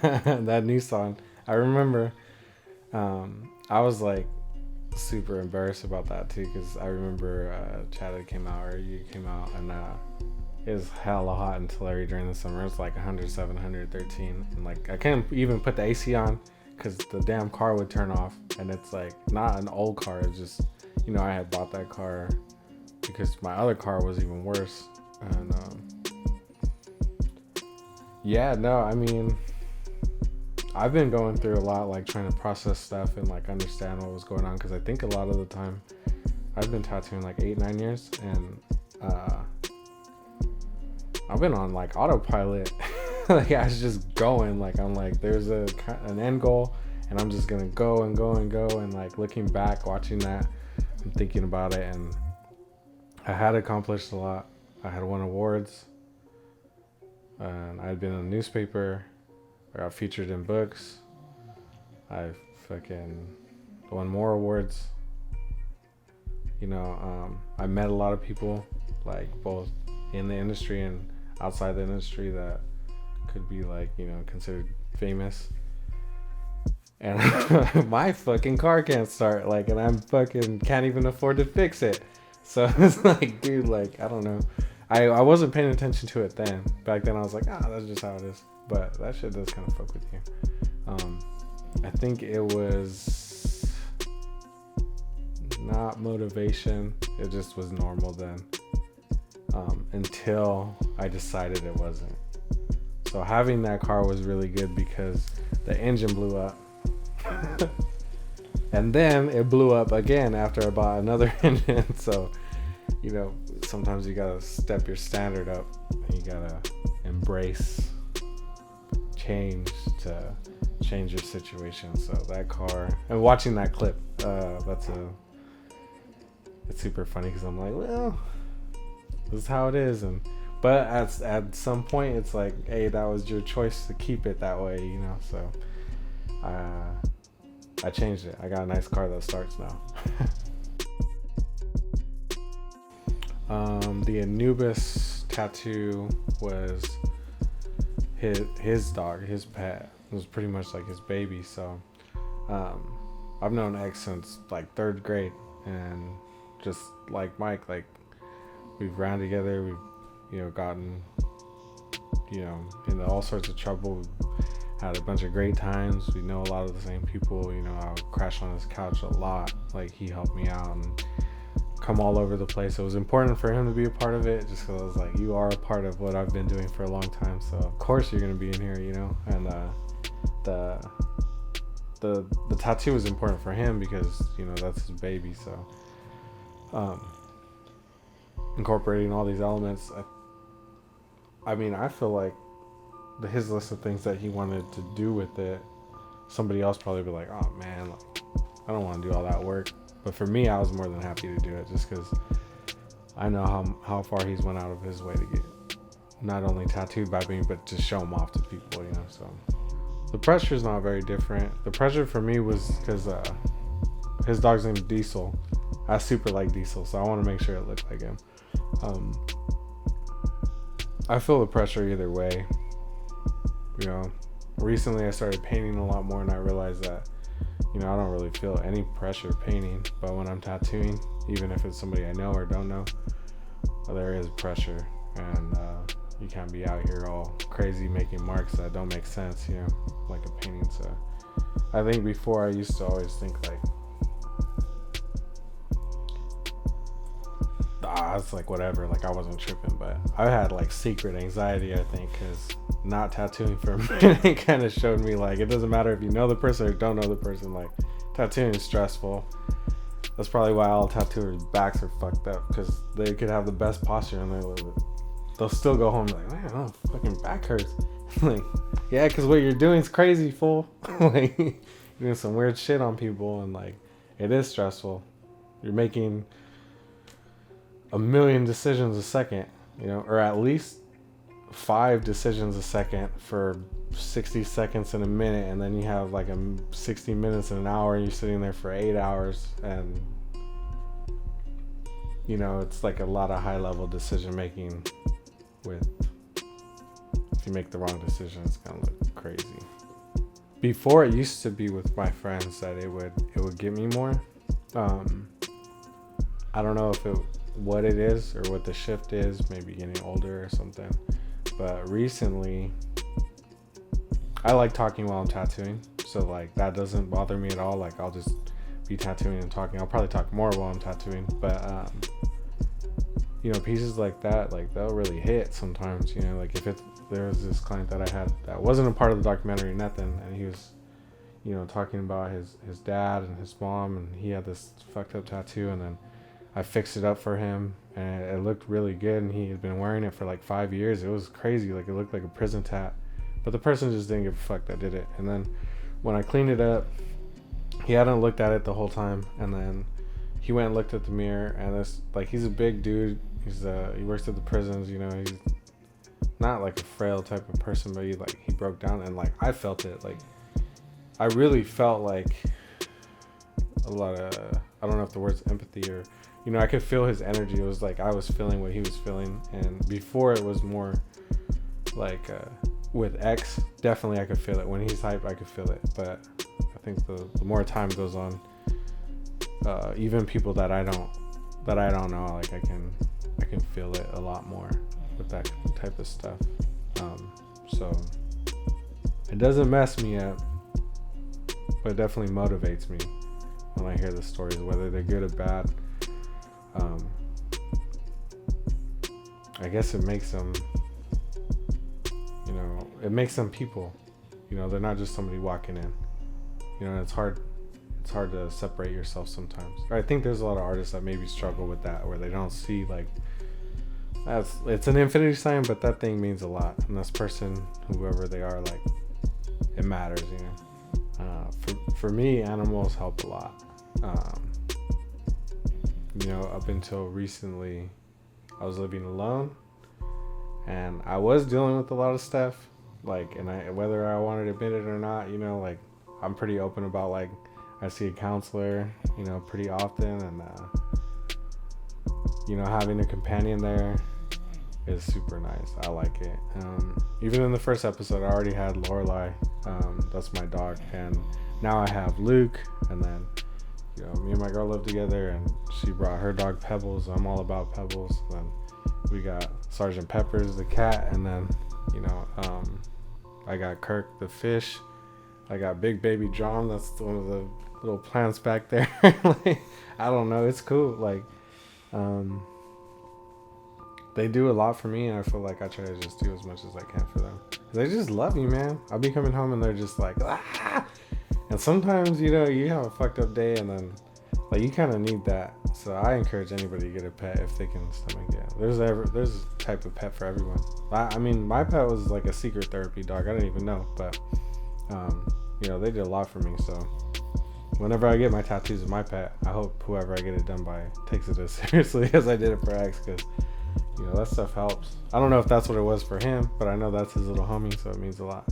that Nissan. I remember I was like super embarrassed about that too because I remember Chad came out or you came out and it was hella hot in Tulare during the summer. It was like 107, 113, and like I couldn't even put the AC on because the damn car would turn off. And it's like not an old car. It's just I had bought that car because my other car was even worse. And yeah, no, I mean, I've been going through a lot, like trying to process stuff and like understand what was going on because I think a lot of the time I've been tattooing like 8-9 years and I've been on like autopilot. Like I was just going, like I'm like there's an end goal and I'm just gonna go and go and go, and like looking back watching that and thinking about it, and I had accomplished a lot. I had won awards and I had been in a newspaper. I got featured in books. I fucking won more awards. I met a lot of people, like both in the industry and outside the industry that could be like, considered famous. And my fucking car can't start, like, and I'm fucking can't even afford to fix it. So it's like, dude, like, I don't know. I wasn't paying attention to it then. Back then I was like, that's just how it is. But that shit does kind of fuck with you. I think it was not motivation. It just was normal then. Until I decided it wasn't. So having that car was really good because the engine blew up. And then it blew up again after I bought another engine. So, sometimes you gotta step your standard up. And you gotta embrace change to change your situation. So that car, and watching that clip, it's super funny because I'm like, well, this is how it is. But at some point it's like, hey, that was your choice to keep it that way, so I changed it. I got a nice car that starts now. The Anubis tattoo was his dog, his pet. It was pretty much like his baby. So I've known X since like 3rd grade, and just like Mike, like we've ran together, we've gotten into all sorts of trouble. We've had a bunch of great times. We know a lot of the same people. I'll crash on his couch a lot. Like he helped me out and come all over the place. It was important for him to be a part of it, just because I was like, you are a part of what I've been doing for a long time, so of course you're gonna be in here, and the tattoo was important for him because that's his baby. So incorporating all these elements, I feel like his list of things that he wanted to do with it, somebody else probably be like, oh man, like, I don't want to do all that work. But for me, I was more than happy to do it just because I know how far he's went out of his way to get not only tattooed by me, but to show him off to people, So the pressure is not very different. The pressure for me was because his dog's name is Diesel. I super like Diesel, so I want to make sure it looked like him. I feel the pressure either way. Recently I started painting a lot more, and I realized that I don't really feel any pressure painting, but when I'm tattooing, even if it's somebody I know or don't know, there is pressure, and you can't be out here all crazy making marks that don't make sense, like a painting. So I think before I used to always think like, it's like whatever, like I wasn't tripping, but I had like secret anxiety, I think, because not tattooing for a minute kind of showed me like it doesn't matter if you know the person or don't know the person, like tattooing is stressful. That's probably why all tattooers' backs are fucked up, because they could have the best posture and they'll still go home like, man, oh, fucking back hurts. Like, yeah, because what you're doing is crazy, fool. Like, you're doing some weird shit on people, and like it is stressful. You're making a million decisions a second, or at least 5 decisions a second for 60 seconds in a minute, and then you have like 60 minutes in an hour, and you're sitting there for 8 hours, and it's like a lot of high level decision making with if you make the wrong decision, it's gonna look crazy. Before, it used to be with my friends that it would get me more. I don't know what it is or what the shift is, maybe getting older or something. But recently, I like talking while I'm tattooing, so like that doesn't bother me at all. Like I'll just be tattooing and talking. I'll probably talk more while I'm tattooing, but pieces like that, like they'll really hit sometimes. Like if there was this client that I had that wasn't a part of the documentary, nothing, and he was, talking about his dad and his mom, and he had this fucked up tattoo, and then I fixed it up for him, and it looked really good, and he had been wearing it for like 5 years. It was crazy, like it looked like a prison tat, but the person just didn't give a fuck that did it. And then when I cleaned it up, he hadn't looked at it the whole time, and then he went and looked at the mirror, and it's like, he's a big dude. He works at the prisons. He's not like a frail type of person, but he broke down, and like I felt it. Like I really felt like a lot of, I don't know if the word's empathy, or I could feel his energy. It was like I was feeling what he was feeling. And before, it was more like with X, definitely I could feel it. When he's hyped, I could feel it. But I think the more time goes on, even people that I don't know, like I can feel it a lot more with that type of stuff. So it doesn't mess me up, but it definitely motivates me when I hear the stories, whether they're good or bad. I guess it makes them, it makes them people. They're not just somebody walking in. It's hard to separate yourself sometimes. I think there's a lot of artists that maybe struggle with that, where they don't see like it's an infinity sign, but that thing means a lot, and this person, whoever they are, like it matters. For me, animals help a lot. Up until recently, I was living alone, and I was dealing with a lot of stuff, like, and whether I wanted to admit it or not, like I'm pretty open about, like, I see a counselor, pretty often, and having a companion there is super nice. I like it. Even in the first episode, I already had Lorelai, that's my dog, and now I have Luke, and then me and my girl live together, and she brought her dog Pebbles. I'm all about Pebbles. And then we got Sergeant Peppers, the cat, and then I got Kirk, the fish. I got Big Baby John. That's one of the little plants back there. Like, I don't know. It's cool. Like, they do a lot for me, and I feel like I try to just do as much as I can for them. They just love you, man. I'll be coming home, and they're just like, ah! And sometimes, you have a fucked up day, and then, like, you kind of need that. So I encourage anybody to get a pet if they can stomach it. There's a type of pet for everyone. I mean, my pet was like a secret therapy dog. I didn't even know, but they did a lot for me. So whenever I get my tattoos of my pet, I hope whoever I get it done by takes it as seriously as I did it for X, because that stuff helps. I don't know if that's what it was for him, but I know that's his little homie, so it means a lot.